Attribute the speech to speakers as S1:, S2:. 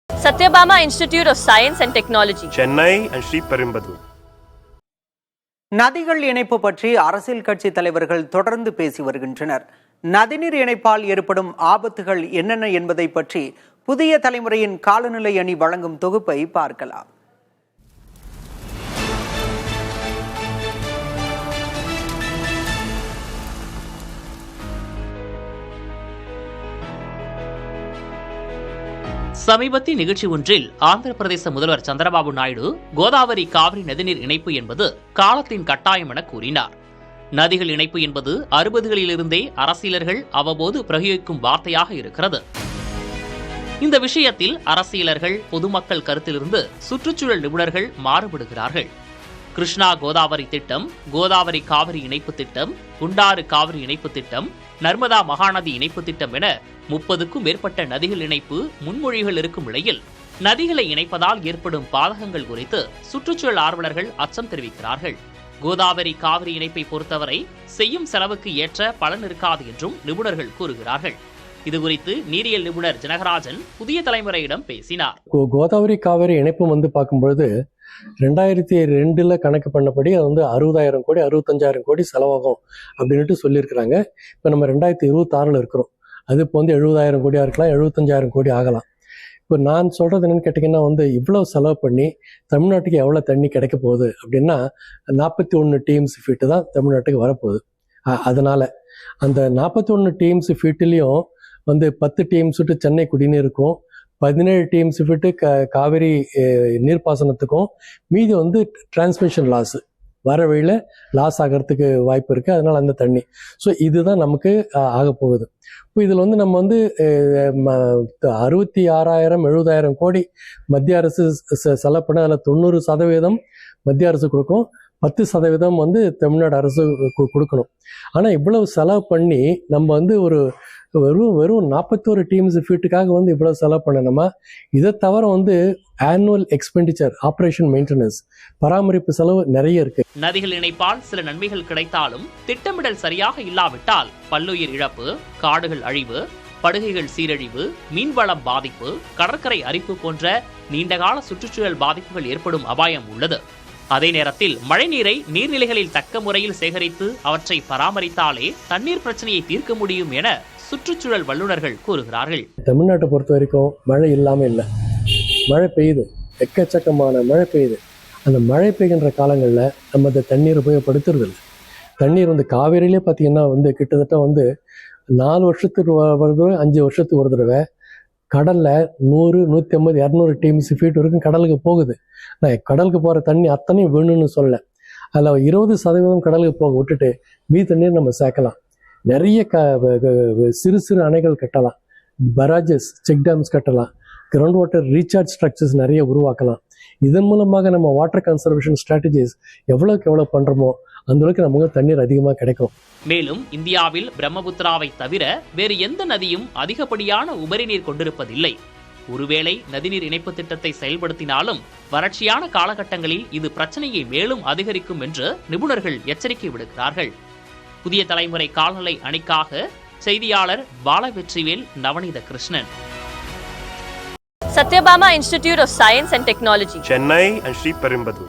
S1: Satyabama Institute of Science and Technology,
S2: Chennai and Sri Perumbudur.
S3: நதிகள் இணைப்பு பற்றி அரசியல் கட்சி தலைவர்கள் தொடர்ந்து பேசி வருகின்றனர். நதிநீர் இணைப்பால் ஏற்படும் ஆபத்துகள் என்னென்ன என்பதை பற்றி புதிய தலைமுறையின் காலநிலை அணி வழங்கும் தொகுப்பை பார்க்கலாம்.
S4: சமீபத்திய நிகழ்ச்சி ஒன்றில் ஆந்திர பிரதேச முதல்வர் சந்திரபாபு நாயுடு கோதாவரி காவிரி நதிநீர் இணைப்பு என்பது காலத்தின் கட்டாயம் என கூறினார். நதிகள் இணைப்பு என்பது 60களிலிருந்தே அரசியலர்கள் அவ்வப்போது பிரயோகிக்கும் வார்த்தையாக இருக்கிறது. இந்த விஷயத்தில் அரசியலர்கள் பொதுமக்கள் கருத்திலிருந்து சுற்றுச்சூழல் நிபுணர்கள் மாறுபடுகிறார்கள். கிருஷ்ணா கோதாவரி திட்டம், கோதாவரி காவிரி இணைப்பு திட்டம், குண்டாறு காவிரி இணைப்பு திட்டம், நர்மதா மகாநதி இணைப்பு திட்டம் என 30க்கும் மேற்பட்ட நதிகள் இணைப்பு முன்மொழிகள் இருக்கும் நிலையில் நதிகளை இணைப்பதால் ஏற்படும் பாதகங்கள் குறித்து சுற்றுச்சூழல் ஆர்வலர்கள் அச்சம் தெரிவிக்கிறார்கள். கோதாவரி காவிரி இணைப்பை பொறுத்தவரை செய்யும் செலவுக்கு ஏற்ற பலன் இருக்காது என்றும் நிபுணர்கள் கூறுகிறார்கள். இதுகுறித்து நீரியல் நிபுணர் ஜனகராஜன் புதிய தலைமுறையிடம் பேசினார்.
S5: கோதாவரி காவிரி இணைப்பு பார்க்கும்பொழுது 2002 கணக்கு பண்ணபடி அது 60,000 கோடி 65,000 கோடி செலவாகும் அப்படின்ட்டு சொல்லியிருக்கிறாங்க. இப்போ நம்ம 2026 இருக்கிறோம். அது இப்போ 70,000 கோடியாக இருக்கலாம், 75,000 கோடி ஆகலாம். இப்போ நான் சொல்கிறது என்னென்னு கேட்டிங்கன்னா இவ்வளோ செலவு பண்ணி தமிழ்நாட்டுக்கு எவ்வளோ தண்ணி கிடைக்க போகுது அப்படின்னா 41 டிஎம்சி ஃபீட்டு தான் தமிழ்நாட்டுக்கு வரப்போகுது. அதனால் அந்த 41 டிஎம்சி ஃபீட்டுலேயும் 10 டிஎம்சி ஃபீட்டு சென்னை குடிநீருக்கும், 17 டிஎம்சி ஃபீட்டு காவிரி நீர்ப்பாசனத்துக்கும், மீதி டிரான்ஸ்மிஷன் லாஸு வர வழியில் லாஸ் ஆகிறதுக்கு வாய்ப்பு இருக்குது. அதனால் அந்த தண்ணி இதுதான் நமக்கு ஆக போகுது. இப்போ இதில் நம்ம 66,000 70,000 கோடி மத்திய அரசு செலவு பண்ண, அதில் 90% மத்திய அரசு கொடுக்கும், 10% தமிழ்நாடு அரசு கொடுக்கணும். ஆனால் இவ்வளவு செலவு பண்ணி நம்ம ஒரு வெறும் 41 டிஎம்சி ஃபீட்டுக்காக இவ்வளவு செலவு பண்ணணுமா? இதை தவிர ஆனுவல் எக்ஸ்பெண்டிச்சர், ஆப்ரேஷன் மெயின்டெனன்ஸ், பராமரிப்பு செலவு நிறைய இருக்கு.
S4: நதிகள் இணைப்பால் சில நன்மைகள் கிடைத்தாலும் திட்டமிடல் சரியாக இல்லாவிட்டால் பல்லுயிர் இழப்பு, காடுகள் அழிவு, படுகைகள் சீரழிவு, மீன்வளம் பாதிப்பு, கடற்கரை அரிப்பு போன்ற நீண்டகால சுற்றுச்சூழல் பாதிப்புகள் ஏற்படும் அபாயம் உள்ளது. அதே நேரத்தில் மழைநீரை நீர்நிலைகளில் தக்க முறையில் சேகரித்து அவற்றை பராமரித்தாலே தண்ணீர் பிரச்சனையை தீர்க்க முடியும் என சுற்றுச்சூழல் வல்லுநர்கள் கூறுகிறார்கள்.
S5: தமிழ்நாட்டை பொறுத்த வரைக்கும் மழை இல்லாமல் இல்லை. மழை பெய்யுது, எக்கச்சக்கமான மழை பெய்யுது. அந்த மழை பெய்கின்ற காலங்களில் நம்ம அந்த தண்ணீர் உபயோகப்படுத்துறது இல்லை. தண்ணீர் காவேரியிலே பார்த்தீங்கன்னா கிட்டத்தட்ட 4 வருஷத்துக்கு ஒரு தடவை, 5 வருஷத்துக்கு ஒரு தடவை கடலில் 100, 150, 200 டிஎம்சி ஃபீட் வரைக்கும் கடலுக்கு போகுது. நான் கடலுக்கு போகிற தண்ணி அத்தனையும் வேணும்னு சொல்ல, அதில் 20% கடலுக்கு போக விட்டுட்டு மீதி தண்ணீர் நம்ம சேர்க்கலாம். நிறைய சிறு சிறு அணைகள் கட்டலாம், பராஜஸ், செக் டேம்ஸ் கட்டலாம், கிரவுண்ட் வாட்டர் ரீசார்ஜ் ஸ்ட்ரக்சர்ஸ் நிறைய உருவாக்கலாம். இதன் மூலமாக நம்ம வாட்டர் கன்சர்வேஷன் ஸ்ட்ராட்டஜிஸ் எவ்வளோக்கு எவ்வளோ பண்ணுறோமோ அந்த அளவுக்கு நமக்கு தண்ணீர் அதிகமாக கிடைக்கும்.
S4: மேலும் இந்தியாவில் பிரம்மபுத்திராவை தவிர வேறு எந்த நதியும் அதிகப்படியான உபரி நீர் கொண்டிருப்பதில்லை. ஒருவேளை நதிநீர் இணைப்பு திட்டத்தை செயல்படுத்தினாலும் வறட்சியான காலகட்டங்களில் இது பிரச்சனையை மேலும் அதிகரிக்கும் என்று நிபுணர்கள் எச்சரிக்கை விடுக்கிறார்கள். புதிய தலைமுறை கால்நிலை அணிக்காக செய்தியாளர் Balavetrivel, Navaneetha Krishnan.
S1: Satyabama Institute of Science and Technology,
S2: Chennai and Sri Perumbudur.